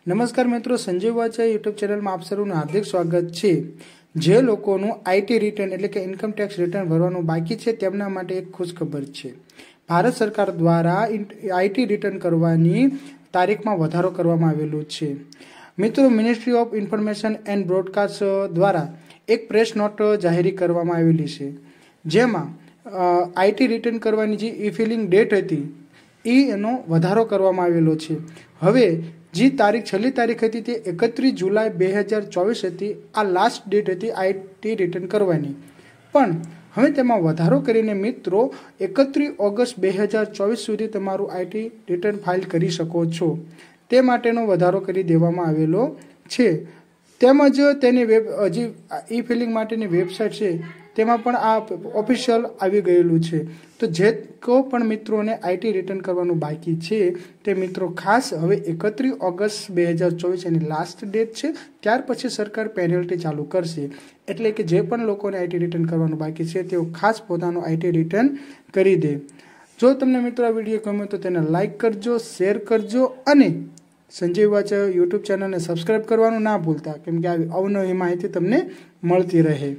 નમસ્કાર મિત્રો, સંજય વાચા યુટ્યુબ ચેનલમાં આપ સૌનું હાર્દિક સ્વાગત છે। જે લોકોનું આઈટી રિટર્ન એટલે કે ઇન્કમ ટેક્સ રિટર્ન ભરવાનું બાકી છે તેમના માટે એક ખુશખબર છે। ભારત સરકાર દ્વારા આઈટી રિટર્ન કરવાની તારીખમાં વધારો કરવામાં આવેલો છે। મિત્રો, ministry of information and broadcast દ્વારા એક પ્રેસ નોટ જાહેર કરવામાં આવેલી છે, જેમાં આઈટી રિટર્ન કરવાની જે ઈ ફિલિંગ ડેટ હતી એનો વધારો કરવામાં આવેલો છે। હવે જે છેલ્લી તારીખ હતી તે 31 જુલાઈ 2024 હતી। આ લાસ્ટ ડેટ હતી આઈટી રિટર્ન કરવાની, પણ હવે તેમાં વધારો કરીને મિત્રો 31 ઓગસ્ટ 2024 સુધી તમારું આઈટી રિટર્ન ફાઇલ કરી શકો છો। તે માટેનો વધારો કરી દેવામાં આવેલો છે। તેમજ તેની હજી ઈ ફિલિંગ માટેની વેબસાઇટ છે તેમાં પણ આ ઓફિશિયલ આવી ગયેલું છે। તો જે પણ મિત્રોને આઈટી રિટર્ન કરવાનું બાકી છે તે મિત્રો ખાસ હવે 31 ઓગસ્ટ 2024 એની લાસ્ટ ડેટ છે, ત્યાર પછી સરકાર પેનલ્ટી ચાલુ કરશે। એટલે કે જે પણ લોકોને આઈટી રિટર્ન કરવાનું બાકી છે તેઓ ખાસ પોતાનું આઈટી રિટર્ન કરી દે। જો તમને મિત્રો આ વિડીયો ગમ્યો તો તેને લાઇક કરજો, શેર કરજો અને સંજય વાચા યુટ્યુબ ચેનલને સબસ્ક્રાઈબ કરવાનું ના ભૂલતા, કેમ કે આવી અવનવી માહિતી તમને મળતી રહે।